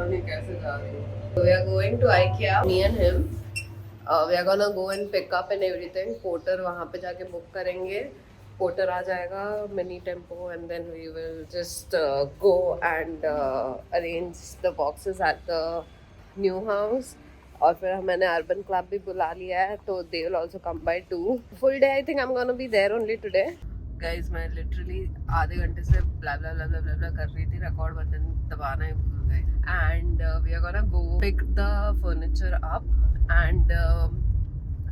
नहीं कैसे जा रही हूँ. So we are going to IKEA, me and him. We are gonna go and pick up and everything. Porter वहाँ पे जाके book करेंगे. Porter आ जाएगा mini tempo and then we will just go and arrange the boxes at the new house. और फिर मैंने urban club भी बुला लिया है तो they will also come by 2. Full day I think I'm gonna be there only today. Guys, मैं literally आधे घंटे से blah blah blah blah blah blah कर रही थी, record बटन दबाना ही भूल गए. And we are gonna go pick the furniture up and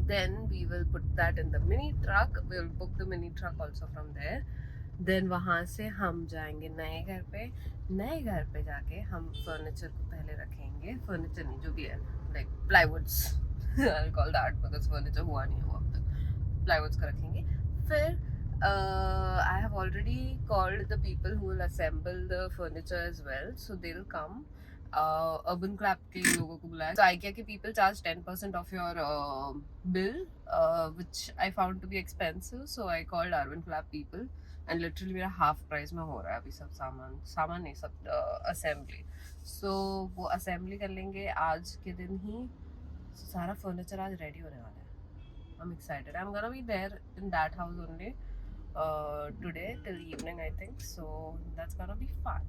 then we will put that in the mini truck. We will book the mini truck also from there. Then वहाँ से हम जाएंगे नए घर पे. नए घर पे जाके हम फर्नीचर को पहले रखेंगे. फर्नीचर नहीं, जो भी है, like plywoods. I'll call that because furniture हुआ नहीं है वो अब तक. Plywoods का रखेंगे. फिर I have already called the people who will assemble the furniture as well, so they'll come. Urban Club के लोगों को बुलाया. So IKEA के people charge 10% of your bill, which I found to be expensive. So I called Urban Club people, and literally मेरा half price में हो रहा है अभी सब सामान नहीं, सब assembly. So वो assembly कर लेंगे आज के दिन ही. So सारा furniture आज ready होने वाला है. I'm excited. I'm gonna be there in that house only today till evening I think. So that's gonna be fun.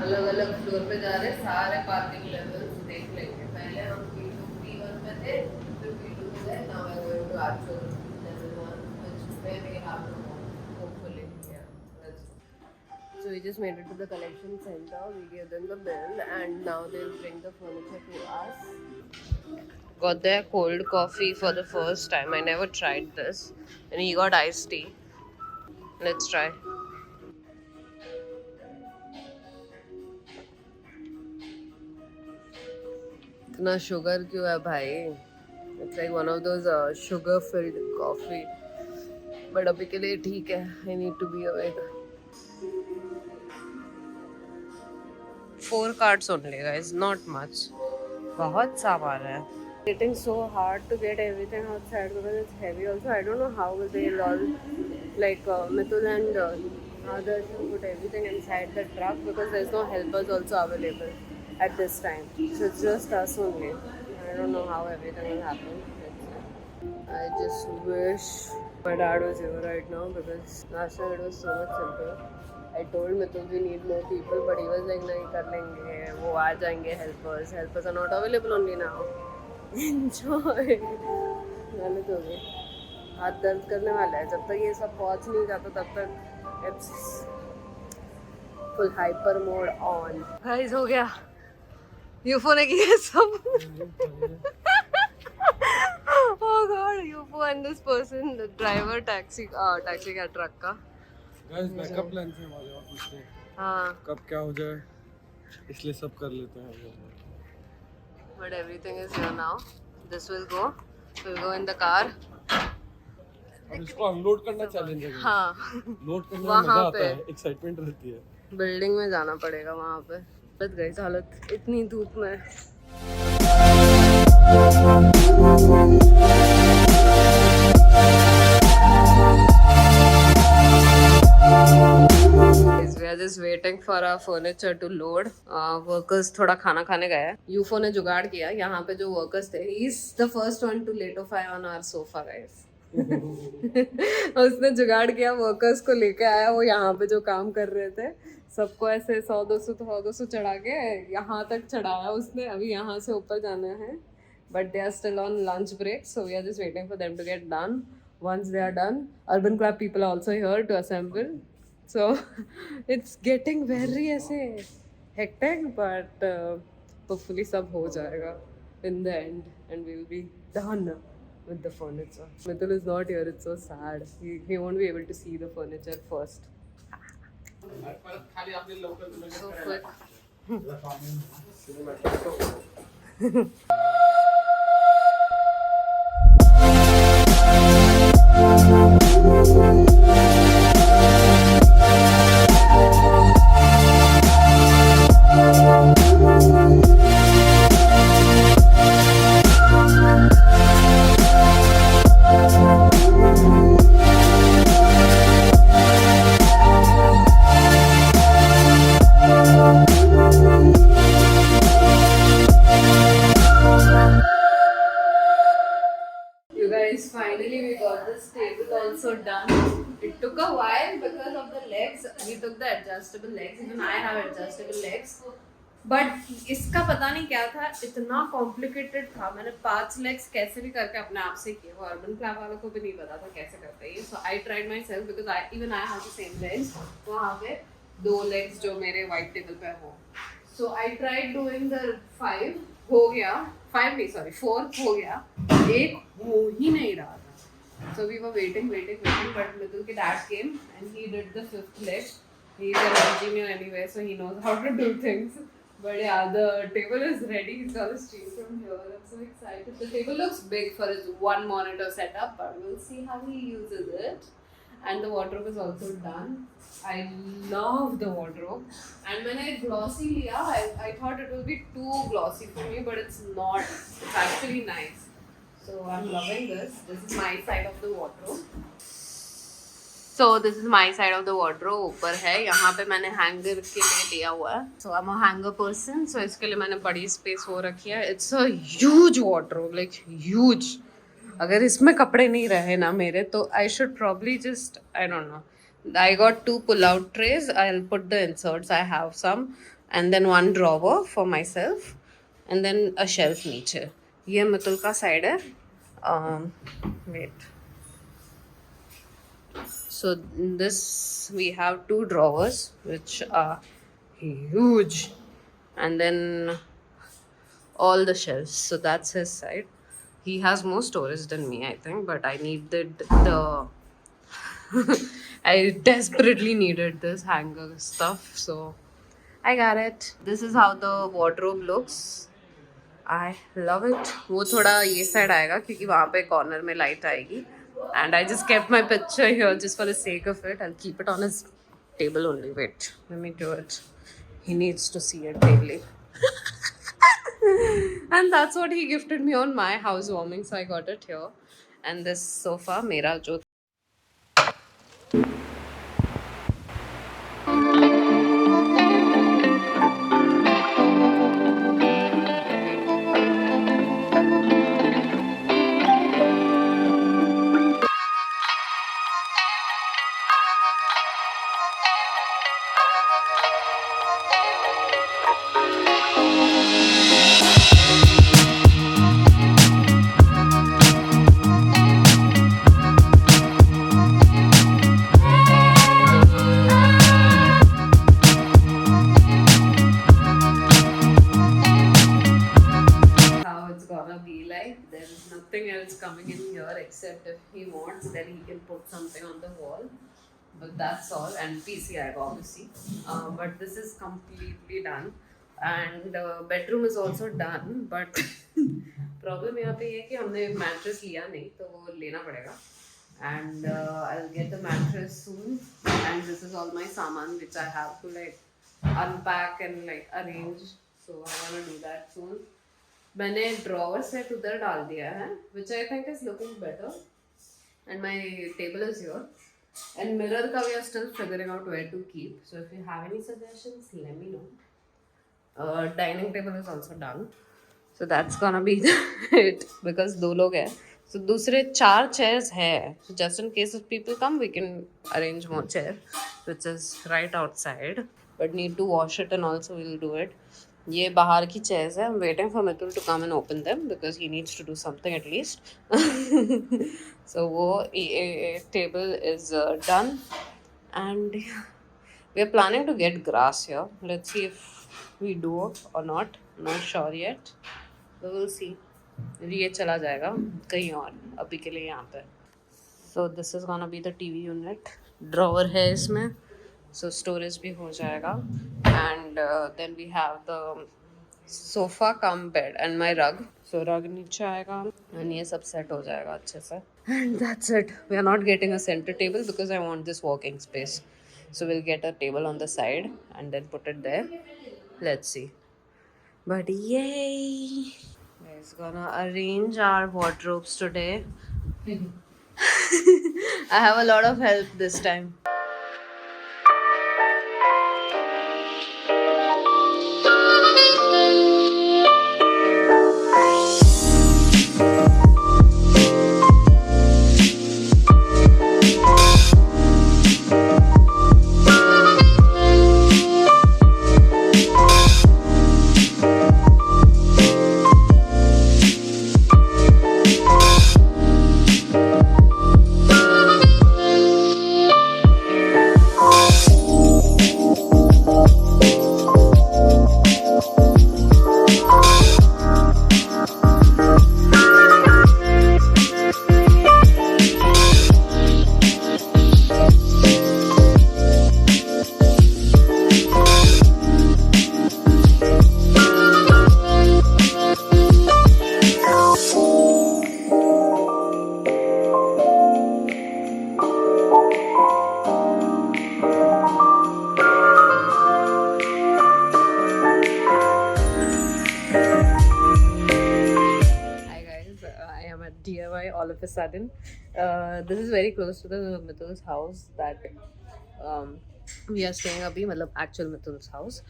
अलग-अलग फ्लोर पे जा रहे हैं, सारे पार्किंग लेवल्स देख लेंगे. पहले हम P1 पे थे, फिर P2 पे गए. Now we're going to actual level 1, which where we have to go, hopefully. Yeah. So we just made it to the collection center. We gave them the bill, and now they'll bring the furniture to us. Got their cold coffee for the first time. I never tried this, and he got iced tea. Let's try. इतना sugar क्यों है भाई? It's like one of those sugar-filled coffee. But अभी के लिए ठीक है. I need to be awake. 4 carts only, guys. Not much. बहुत सामान है. Getting so hard to get everything outside because it's heavy. Also, I don't know how they'll all like Mithul and others will put everything inside the truck because there's no helpers also available at this time. So it's just us only. I don't know how everything will happen. I just wish my dad was here right now because last time it was so much simpler. I told Mithul we need more people, but he was like, नहीं कर लेंगे, वो आ जाएंगे helpers. Helpers are not available only now. Enjoy. गलत हो गई. हाथ दर्द करने वाला है. जब तक ये सब पहुंच नहीं जाता तब तक it's full hyper mode on. Guys, हो गया. UFO ने किया सब. Oh God, UFO and this person, the driver, taxi का truck का. Guys, बैकअप प्लान से हमारे और पूछते हैं. हाँ. कब क्या हो जाए, इसलिए सब कर लेते हैं. But everything is here now. This will go. We'll go in the car. अब इसको अनलोड करना चैलेंज है. हाँ. लोड करने में मजा आता है, एक्साइटमेंट रहती है. बिल्डिंग में जाना पड़ेगा वहाँ पे. बच गई हालत इतनी धूप में. We are just waiting for our furniture to load. Workers थोड़ा खाना खाने गए हैं. UFO ने जुगाड़ किया. यहाँ पे जो workers थे, he's the first one to latify on our sofa, guys. उसने जुगाड़ किया, वर्कर्स को लेके आया. वो यहाँ पे जो काम कर रहे थे सबको ऐसे 100-200 चढ़ा के यहाँ तक चढ़ाया उसने. अभी यहाँ से ऊपर जाना है, but they are still on lunch break, so we are just waiting for them to get done. Once they are done, Urban Club people are also here to assemble. So it's getting very ऐसे hectic, but hopefully सब हो जाएगा in the end, and we will be done with the furniture. Mithul is not here. It's so sad. He won't be able to see the furniture first. So quick. also done. It took a while because of the legs. We took the adjustable legs. Even I have adjustable legs. But इसका पता नहीं क्या था, इतना complicated था. मैंने 5 legs कैसे भी करके अपने आप से किए. वो अर्बन क्लैब वालों को भी नहीं पता था कैसे करते हैं. So I tried myself because I have the same legs. वहाँ पे 2 legs जो मेरे white table पे हो. So I tried doing the 5. हो गया. 5 नहीं, sorry, 4 हो गया. एक हो ही नहीं रहा था. So we were waiting, but Mitul के dad came and he did the 5th leg. He's an engineer anyway, so he knows how to do things. But yeah, the table is ready. He's got a stream from here. I'm so excited. The table looks big for his 1 monitor setup, but we'll see how he uses it. And the wardrobe is also done. I love the wardrobe. And when I glossy liya, I thought it will be too glossy for me, but it's not. It's actually nice. So I'm loving this. This is my side of the wardrobe. So this is my side of the wardrobe. ऊपर है, यहाँ पे मैंने hanger के लिए दिया हुआ है. So I'm a hanger person, so इसके लिए मैंने बड़ी space हो रखी है. It's a huge wardrobe, like huge. अगर इसमें कपड़े नहीं रहे ना मेरे, तो I should probably just, I don't know. I got 2 pull-out trays. I'll put the inserts. I have some, and then 1 drawer for myself, and then a shelf नीचे. ये मितुल का side है. Wait. So in this we have 2 drawers which are huge, and then all the shelves. So that's his side. He has more storage than me, I think, but I needed the I desperately needed this hanger stuff, so I got it. This is how the wardrobe looks. I love it. वो थोड़ा ये side आएगा क्योंकि वहाँ पे corner में light आएगी. And I just kept my picture here just for the sake of it. I'll keep it on his table only. Wait, let me do it. He needs to see it daily. And that's what he gifted me on my housewarming, so I got it here. And this sofa, mera jo. Coming in here except if he wants, then he can put something on the wall, but that's all. And PCI obviously, but this is completely done, and bedroom is also done, but problem यहाँ पे ये है कि हमने mattress लिया नहीं, तो वो लेना पड़ेगा. And I'll get the mattress soon, and this is all my saman which I have to like unpack and like arrange, so I want to do that soon. मैंने ड्रॉवर सेट उधर डाल दिया है, which I think is looking better, and my table is here, and mirror का we are still figuring out where to keep, so if you have any suggestions let me know. Dining table is also done, so that's gonna be it because 2 लोग हैं, so दूसरे 4 chairs है, so just in case if people come we can arrange more chair, which is right outside, but need to wash it and also we'll do it. ये बाहर की chairs है. I'm waiting for Mitul to come and open them because he needs to do something at least. So वो table is done, and we are planning to get grass here. Let's see if we do or not. Not sure yet. So we'll see. ये चला जाएगा कहीं और, अभी के लिए यहाँ पे. So this is gonna be the TV unit. Drawer है इसमें. So storage भी हो जाएगा, and then we have the sofa cum bed and my rug. So rug नीचे आएगा and ये सब set हो जाएगा अच्छे से. And that's it. We are not getting a center table because I want this walking space. So we'll get a table on the side and then put it there. Let's see. But yay! Guys, gonna arrange our wardrobes today. I have a lot of help this time. DIY all of a sudden. This is very close to the Mithul's house that we are staying abhi, matlab actual Mithul's house.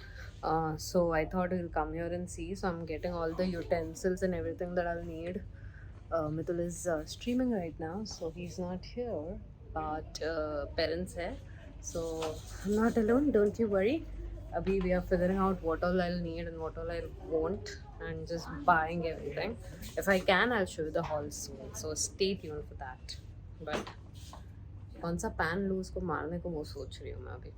So I thought we'll come here and see. So I'm getting all the utensils and everything that I'll need. Mithul is streaming right now, so he's not here. But parents hai, so I'm not alone. Don't you worry. Abhi we are figuring out what all I'll need and what all I won't, and just buying everything. If I can, I'll show you the haul soon. So stay tuned for that. But कौन सा pan लूँ उसको मारने को वो सोच रही हूँ मैं अभी.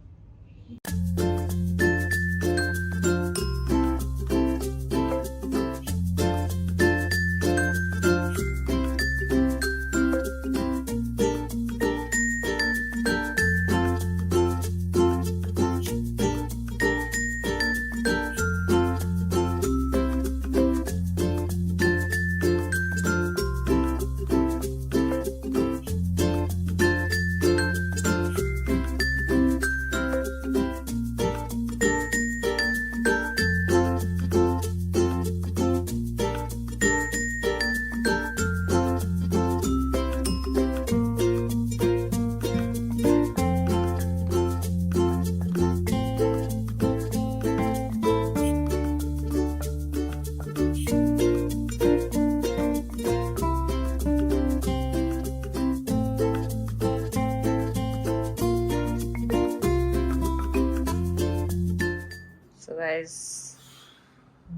Guys,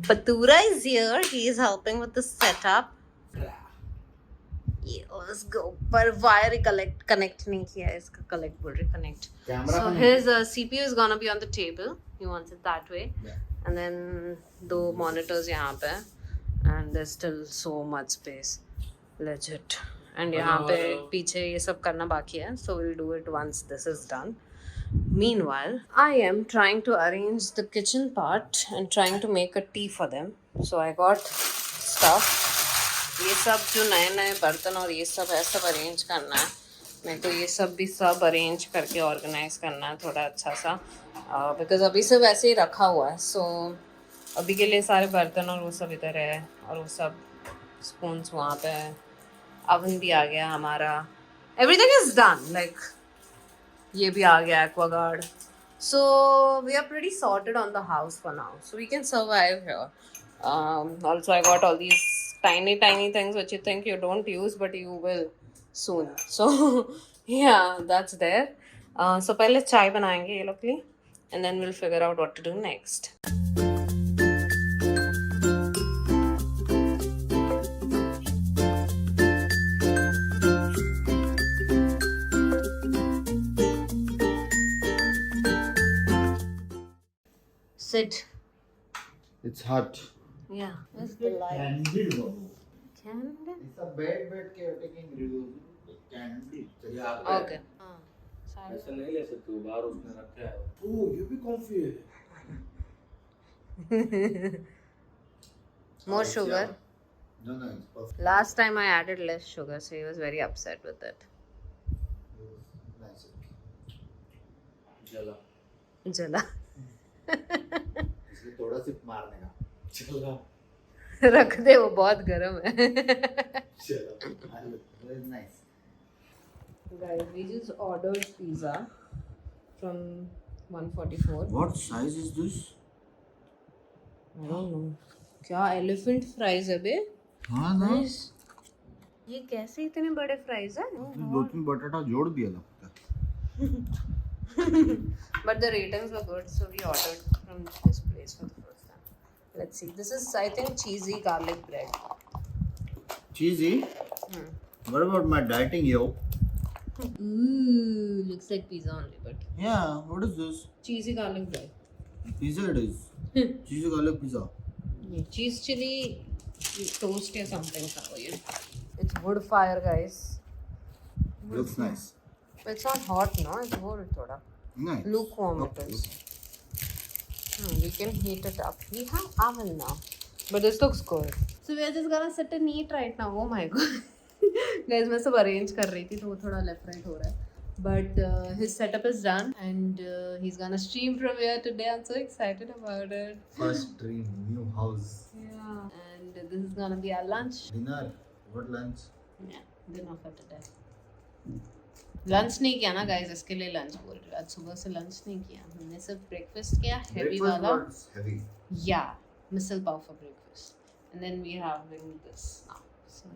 Batura is here. He is helping with the setup. Yeah, let's go. पर wire connect नहीं किया है इसका, collect बोल रहे connect. So his CPU is gonna be on the table. He wants it that way. Yeah. And then दो monitors यहाँ पे, and there's still so much space, legit. And यहाँ पे पीछे ये सब करना बाकी है. So we'll do it once this is done. Meanwhile, I am trying to arrange the kitchen part and trying to make a tea for them. So I got stuff. ये सब जो नए नए बर्तन और ये सब है, सब अरेंज करना है. मेरे को ये सब भी सब अरेंज करके ऑर्गेनाइज करना है थोड़ा अच्छा सा, बिकॉज अभी सब ऐसे ही रखा हुआ है. सो अभी के लिए सारे बर्तन और वो सब इधर है, और वो सब स्पून्स वहाँ पे है. अवन भी आ गया हमारा. Everything is done. लाइक ये भी आ गया Aquaguard. So we are pretty sorted on the house for now, so we can survive here. Also I got all these tiny things which you think you don't use but you will soon. So yeah, that's there. So पहले चाय बनाएंगे ये लोग के लिए, and then we'll figure out what to do next. Sit. It's hot. Yeah. Where's the light? Candle. Candle? It's a bed caretaking review. Candle. Yeah. Okay. ऐसा नहीं ले सकते हो, बाहर उसने रखा है. Oh, ये भी कॉफी है. More sugar? No, it's perfect. Last time I added less sugar, so he was very upset with it. Nice. जला. जला. इसलिए थोड़ा सिप मारने का. चला. रख दे, वो बहुत गर्म है. चलो. Very nice. Guys, we just ordered pizza from 144. What size is this? I don't know. क्या elephant fries है बे? हाँ ना. ये कैसे इतने बड़े fries हैं? दो तीन बटाटा जोड़ दिया लगता है. But the ratings were good, so we ordered from this place for the first time. Let's see. This is, I think, cheesy garlic bread. Cheesy? What about my dieting, yo? Ooh, looks like pizza only, but Yeah, what is this? cheesy garlic bread. Pizza it is. Cheesy garlic pizza. Cheese chili toast or something. It's wood fire, guys. Looks nice. But it's not hot, no? It's wood, thoda. Nice. Lukewarm it is. We can heat it up. We have oven now. But this looks good. So we are just gonna sit and eat right now. Oh my god. Guys, मैं सब arrange कर रही थी तो वो थोड़ा left right हो रहा है. But his setup is done and he's gonna stream from here today. I'm so excited about it. First dream, new house. Yeah. And this is gonna be our lunch. Dinner. What lunch? Yeah, dinner for today. Lunch नहीं किया ना guys, इसके लिए lunch बोल रही हूँ. आज सुबह से लंच नहीं किया, हमने सिर्फ ब्रेकफास्ट किया हेवी Breakfast वाला. was heavy. Yeah, misal pav for breakfast, and then we are having this now. So